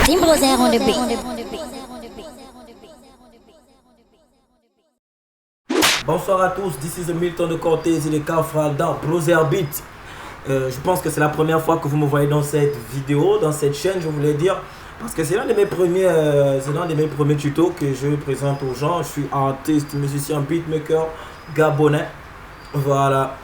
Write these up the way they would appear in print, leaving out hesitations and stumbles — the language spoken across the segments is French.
Team Brother on the beat. Bonsoir à tous, this is Milton de Cortez et les Kafra dans Brother Beat. Je pense que c'est la première fois que vous me voyez dans cette vidéo, dans cette chaîne, je voulais dire. Parce que c'est l'un de mes premiers tutos que je présente aux gens. Je suis artiste, musicien, beatmaker gabonais. Voilà.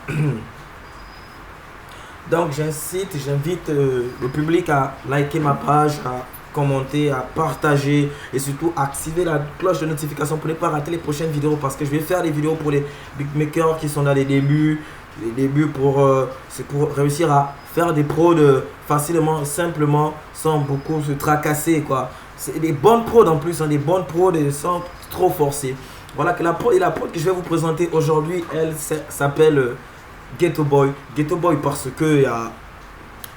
Donc j'invite le public à liker ma page, à commenter, à partager et surtout activer la cloche de notification pour ne pas rater les prochaines vidéos, parce que je vais faire des vidéos pour les beatmakers qui sont dans les débuts c'est pour réussir à faire des prods facilement, simplement, sans beaucoup se tracasser quoi. C'est des bonnes prods en plus, des bonnes prods sans trop forcer. Voilà que la prod que je vais vous présenter aujourd'hui, elle s'appelle Ghetto Boy. Ghetto Boy parce que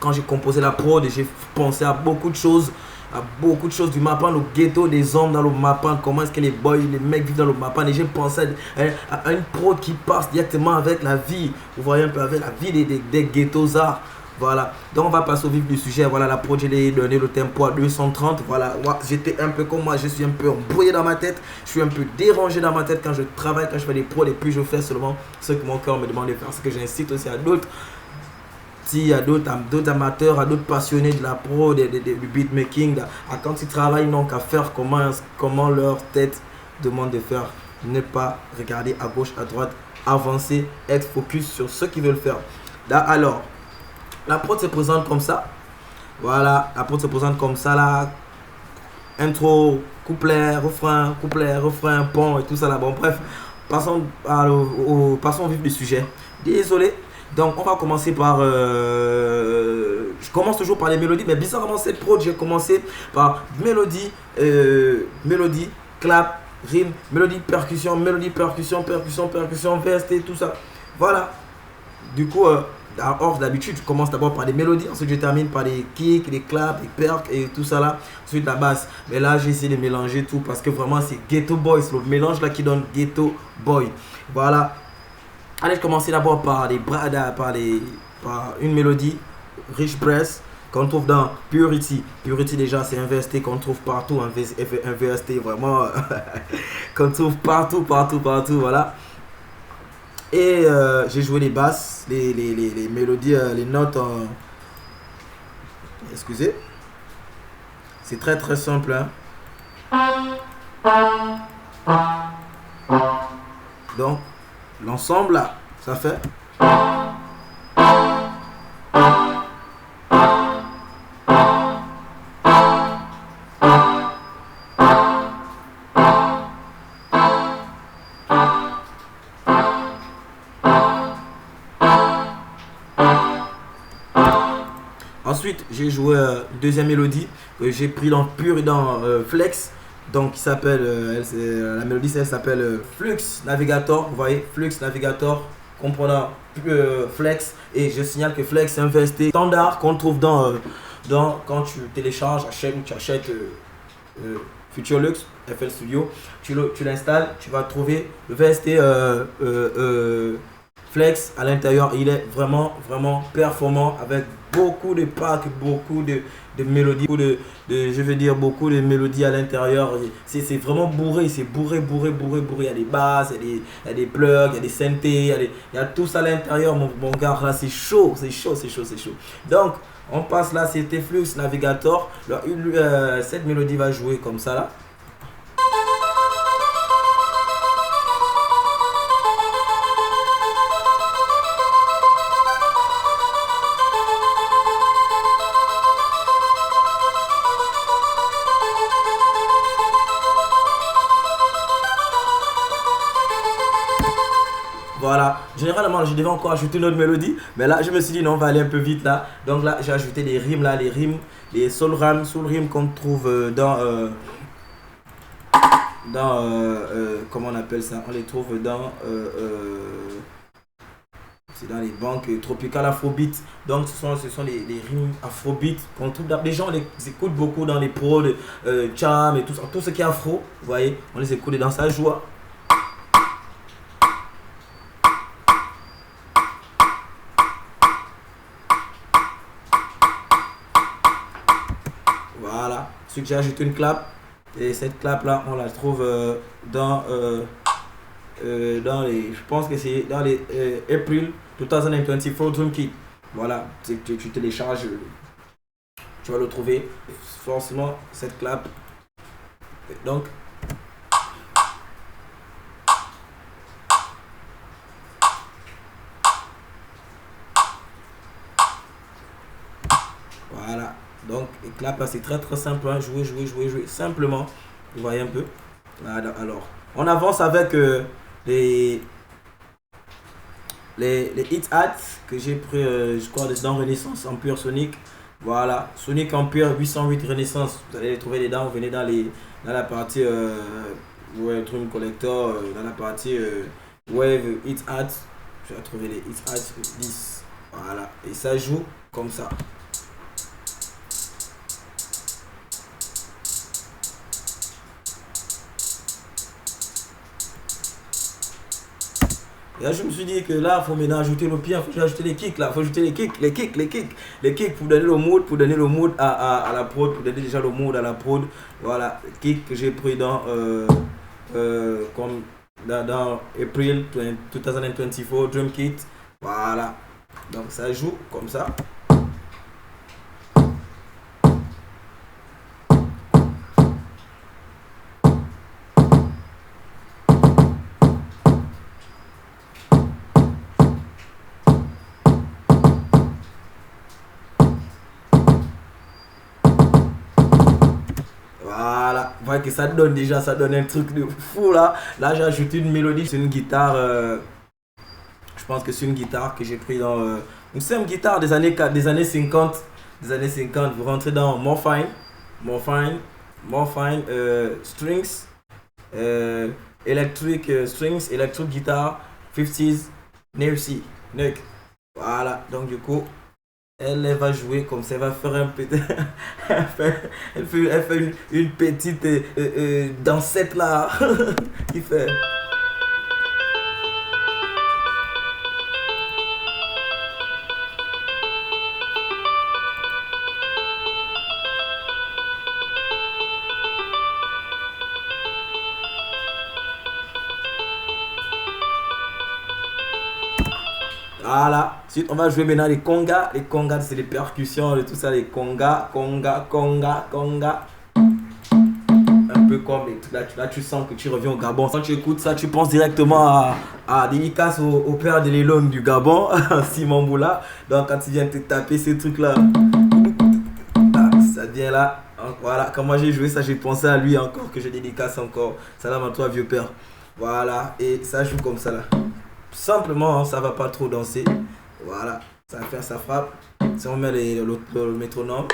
quand j'ai composé la prod, j'ai pensé à beaucoup de choses du Mapan, le ghetto des hommes dans le Mapan, comment est-ce que les mecs vivent dans le Mapan, et j'ai pensé à une prod qui passe directement avec la vie, vous voyez un peu, avec la vie des ghettos-arts. Voilà, donc on va passer au vif du sujet. Voilà, la prod, je l'ai donné le tempo à 230. Voilà, moi j'étais un peu comme moi, je suis un peu embrouillé dans ma tête, je suis un peu dérangé dans ma tête quand je travaille, quand je fais des prods, et puis je fais seulement ce que mon cœur me demande de faire. Ce que j'incite aussi à d'autres, à d'autres amateurs, à d'autres passionnés de la prod, du beatmaking, à quand ils travaillent, non qu'à faire comment leur tête demande de faire. Ne pas regarder à gauche, à droite, avancer, être focus sur ce qu'ils veulent faire. Là, alors, la prod se présente comme ça. Voilà, la prod se présente comme ça là. Intro, couplet, refrain, pont et tout ça là. Bon, bref, passons au vif du sujet. Désolé. Donc, on va commencer par. Je commence toujours par les mélodies, mais bizarrement, cette prod, j'ai commencé par mélodie, clap, rime, mélodie, percussion, VST, tout ça. Voilà. Du coup, or d'habitude, je commence d'abord par des mélodies, ensuite je termine par des kicks, des claps, des percs et tout ça là, ensuite la basse. Mais là, j'ai essayé de mélanger tout parce que vraiment, c'est Ghetto Boy, c'est le mélange là qui donne Ghetto Boy. Voilà. Allez, je commence d'abord par une mélodie, Rich Press, qu'on trouve dans Purity. Purity, déjà, c'est un VST qu'on trouve partout, un VST vraiment qu'on trouve partout, voilà. Et j'ai joué les basses, les mélodies, les notes excusez. C'est très très simple, hein. Donc, l'ensemble là, ça fait. Ensuite, j'ai joué deuxième mélodie que j'ai pris dans Pur et dans Flex. Donc, qui s'appelle, la mélodie, elle s'appelle Flux Navigator. Vous voyez, Flux Navigator, comprenant Flex. Et je signale que Flex, c'est un VST standard qu'on trouve dans quand tu télécharges, tu achètes Future Lux, FL Studio. Tu l'installes, tu vas trouver le VST Flex à l'intérieur. Il est vraiment performant avec beaucoup de packs, beaucoup de mélodies, beaucoup de mélodies à l'intérieur. C'est vraiment bourré, c'est bourré. Il y a des basses, il y a des plugs, il y a des synthés, il y a tout ça à l'intérieur, mon gars. Là, c'est chaud. Donc, on passe là, c'était Flux Navigator. Cette mélodie va jouer comme ça là. Voilà, généralement je devais encore ajouter une autre mélodie, mais là je me suis dit non, on va aller un peu vite là. Donc là j'ai ajouté des rimes là, les soul rimes qu'on trouve comment on appelle ça, on les trouve c'est dans les banques tropicales afrobeat. Donc ce sont les rimes afrobeat qu'on trouve. Les gens les écoutent beaucoup dans les pros de Cham et tout ce qui est afro, vous voyez, on les écoute dans sa joie. Voilà. Ensuite, j'ai ajouté une clap. Et cette clap là, on la trouve dans les, je pense que c'est dans les April 2024 Drum Kit. Voilà, tu télécharges, tu vas le trouver. Forcément, cette clap. Donc, voilà. Donc, les clap là, c'est très très simple. Hein. Jouer. Simplement. Vous voyez un peu. Voilà, alors, on avance avec les hit hats que j'ai pris, je crois, dans Renaissance Empire Sonic. Voilà, Sonic Empire 808 Renaissance. Vous allez les trouver dedans. Vous venez dans la partie Drum Collector, dans la partie Wave hit hats. Je vais trouver les hit hats 10. Voilà, et ça joue comme ça. Et là, je me suis dit que là, il faut maintenant ajouter le pied, il faut ajouter les kicks là, il faut ajouter les kicks pour donner le mood, à la prod, pour donner déjà le mood à la prod. Voilà, kick que j'ai pris dans April 2024 Drum Kit. Voilà, donc ça joue comme ça. Voilà, vous voyez que ça donne déjà, ça donne un truc de fou là. Là, j'ai ajouté une mélodie, c'est une guitare. Je pense que c'est une guitare que j'ai pris dans une simple guitare des années 50. Des années 50, vous rentrez dans Morphine, Strings, Electric Strings, Electric Guitar, 50s, Nuke. Voilà, donc du coup, elle va jouer comme ça, elle va faire un petit. Elle fait une petite dansette là. qui fait. Voilà. Ensuite, on va jouer maintenant les congas. Les congas, c'est les percussions, tout ça, les congas. Un peu comme là, tu sens que tu reviens au Gabon. Quand tu écoutes ça, tu penses directement à dédicace au père de l'élon du Gabon, Simon Boula. Donc, quand tu viens te taper ces trucs-là, ça vient là. Voilà, quand moi j'ai joué ça, j'ai pensé à lui encore, que je dédicace encore. Salam à toi, vieux père. Voilà, et ça joue comme ça là. Simplement, hein, ça va pas trop danser. Voilà, ça va faire sa frappe. Si on met le métronome.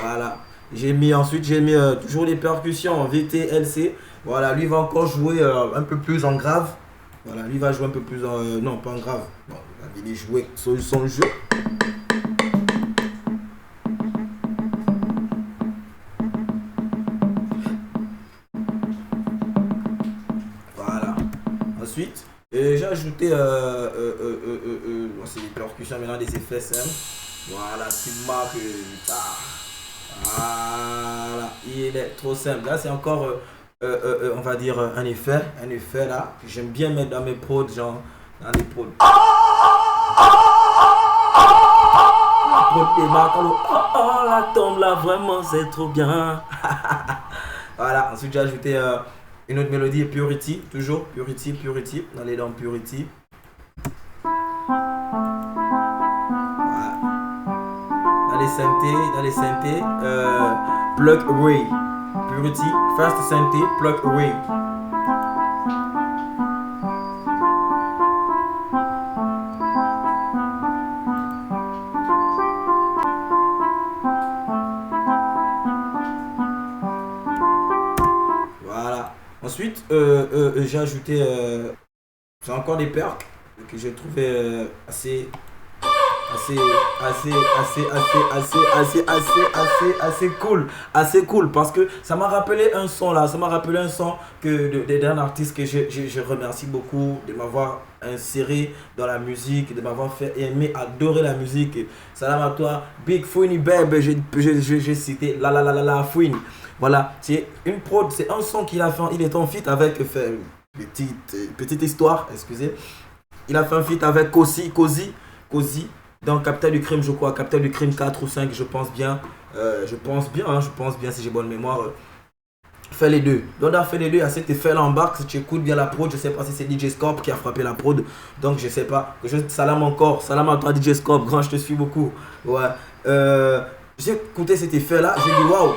Voilà. J'ai mis toujours les percussions en VTLC. Voilà, lui va encore jouer un peu plus en grave. Voilà, lui va jouer un peu plus en... non, pas en grave. Bon, il va jouer sur son jeu. Ensuite, j'ai ajouté c'est des percussions maintenant, des effets simples. Voilà, qui marque voilà, il est trop simple. Là, c'est encore, on va dire, un effet là que j'aime bien mettre dans mes prods, genre dans les prods. La prod démarre, la tombe là, vraiment, c'est trop bien. Voilà, ensuite j'ai ajouté une autre mélodie, Purity, toujours Purity. On allait dans Purity. Voilà. Dans les synthés, Plug Away. Purity, First Synthé, Plug Away. Ensuite, j'ai ajouté c'est encore des perks que j'ai trouvé assez assez, assez cool parce que ça m'a rappelé un son là, ça m'a rappelé un son d'un artiste que je remercie beaucoup de m'avoir inséré dans la musique, de m'avoir fait aimer, adorer la musique. Salam à toi, Big Fouini Babe, j'ai cité la Fouine. Voilà, c'est une prod, c'est un son qu'il a fait, il est en feat avec, fait, petite histoire, excusez. Il a fait un feat avec Cozy, dans Capital du Crime, je crois, Capital du Crime 4 ou 5, je pense bien. Je pense bien si j'ai bonne mémoire. Fais les deux. Donc, on a fait les deux, il y a cet effet là en bas, si tu écoutes bien la prod, je sais pas si c'est DJ Scorp qui a frappé la prod. Donc, je sais pas. Salam encore, salam à toi DJ Scorp, grand, je te suis beaucoup. Ouais. J'ai écouté cet effet là, j'ai dit waouh,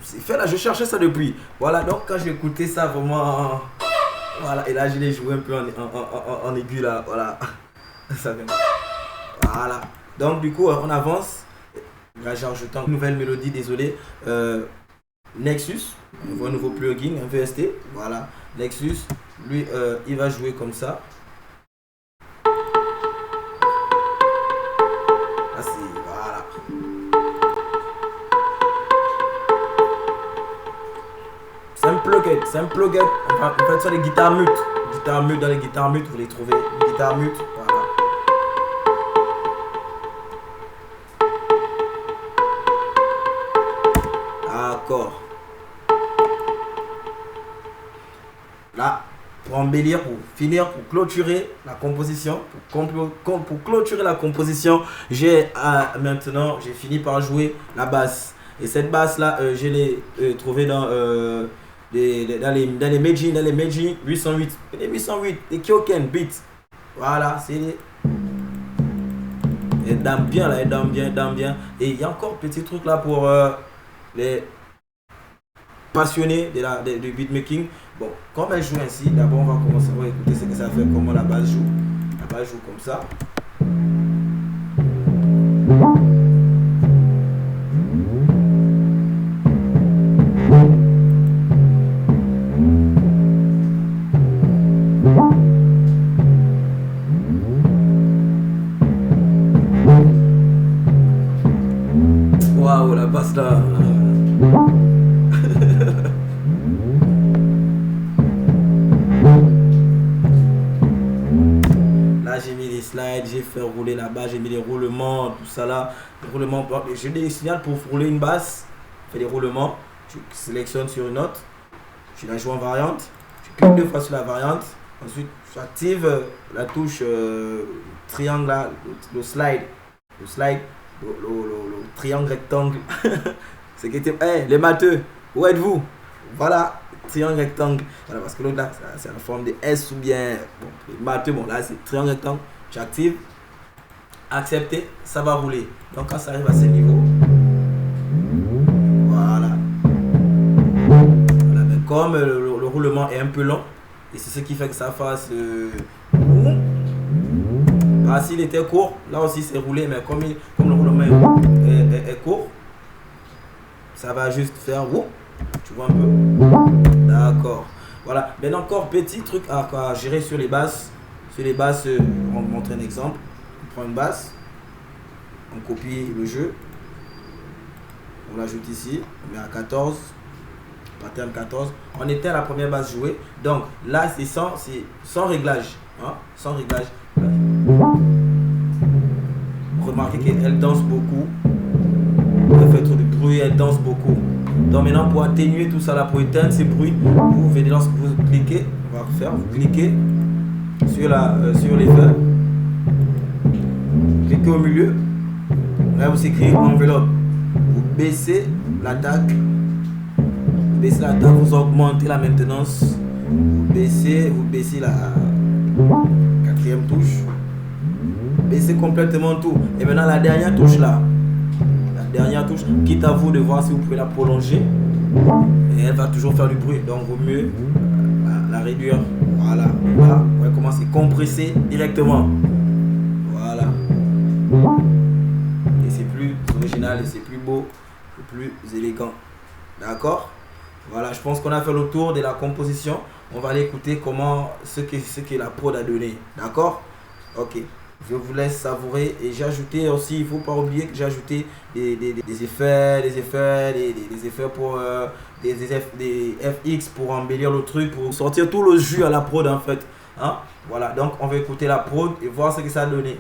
cet effet là, je cherchais ça depuis. Voilà, donc quand j'ai écouté ça vraiment. Voilà, et là je l'ai joué un peu en aigu là, voilà. Ça vient. Voilà. Donc du coup, on avance. Là, j'ai rajouté une nouvelle mélodie, désolé. Nexus, on voit un nouveau plugin, un VST. Voilà. Nexus, lui, il va jouer comme ça. Ah, voilà. C'est un plugin. On fait ça des guitares mutes. Dans les guitares mutes, vous les trouvez. Une guitare mute, voilà. D'accord. Là, pour embellir, pour finir, pour clôturer la composition, pour clôturer la composition, maintenant, j'ai fini par jouer la basse. Et cette basse là, je l'ai trouvée dans les Meiji 808. Les 808, les Kyoken Beats. Voilà, c'est les. Elle dame bien là, elle dame bien. Et il y a encore un petit truc là pour les passionnés du beatmaking. Bon, comme elle joue ainsi, d'abord on va commencer à écouter ce que ça fait, comment la basse joue. La basse joue comme ça. Waouh, la basse là. Là, j'ai mis les slides, j'ai fait rouler la basse, j'ai mis les roulements, tout ça là. Les roulements, j'ai des signaux pour rouler une basse. Fais des roulements, tu sélectionnes sur une note, tu la joues en variante, tu cliques 2 fois sur la variante. Ensuite, tu actives la touche triangle là, le slide, le triangle rectangle. C'est que hey, les matheux, où êtes-vous? Voilà, triangle rectangle. Voilà, parce que l'autre là, c'est la forme de S ou bien. Bon, les matheux, bon là c'est triangle rectangle. Tu actives, accepter, ça va rouler. Donc quand ça arrive à ce niveau, voilà. Voilà, mais comme le roulement est un peu long, et c'est ce qui fait que ça fasse. Bah, s'il était court, là aussi c'est roulé, mais comme le roulement est court, ça va juste faire tu vois un peu. D'accord. Voilà. Maintenant encore petit truc à gérer sur les basses. Sur les basses, on va montrer un exemple. On prend une basse, on copie le jeu, on l'ajoute ici, on met à 14, pattern 14. On éteint la première basse jouée. Donc là c'est sans réglage. Hein, sans réglage. Remarquez qu'elle danse beaucoup. Elle fait trop de bruit, elle danse beaucoup. Donc maintenant pour atténuer tout ça là, pour éteindre ces bruits, vous venez lorsque vous cliquez, on va refaire, vous cliquez sur les feux. Cliquez au milieu. Là vous écrivez enveloppe. Vous baissez l'attaque. Vous augmentez la maintenance. Vous baissez la 4e touche. Baissez complètement tout. Et maintenant la dernière touche là. Dernière touche, quitte à vous de voir si vous pouvez la prolonger, et elle va toujours faire du bruit, donc vaut mieux la réduire. Voilà, là on va commencer à compresser directement. Voilà, et c'est plus original, et c'est plus beau, c'est plus élégant. D'accord. Voilà, je pense qu'on a fait le tour de la composition. On va aller écouter ce que la prod a donné. D'accord. Ok. Je vous laisse savourer. Et j'ai ajouté aussi, il ne faut pas oublier que j'ai ajouté des effets, des effets pour des FX pour embellir le truc, pour sortir tout le jus à la prod en fait. Hein? Voilà, donc on va écouter la prod et voir ce que ça a donné.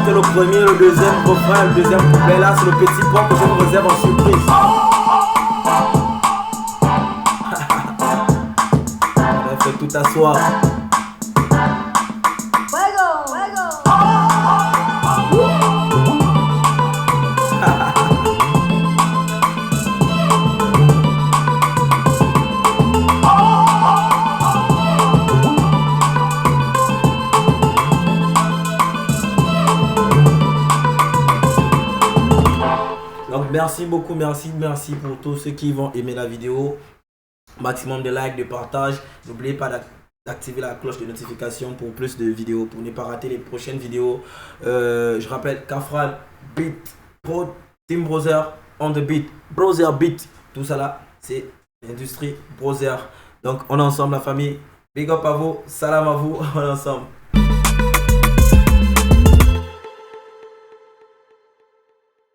Le premier, le deuxième refrain, le deuxième couplet, là c'est le petit point que je me réserve en surprise. On a fait tout asseoir. Donc merci beaucoup, merci pour tous ceux qui vont aimer la vidéo. Maximum de likes, de partage. N'oubliez pas d'activer la cloche de notification pour plus de vidéos, pour ne pas rater les prochaines vidéos. Je rappelle Kafran, Beat, Pro, Team Brother, On The Beat, Brother Beat. Tout ça là, c'est l'industrie Brother. Donc on est ensemble la famille. Big up à vous, salam à vous, on est ensemble.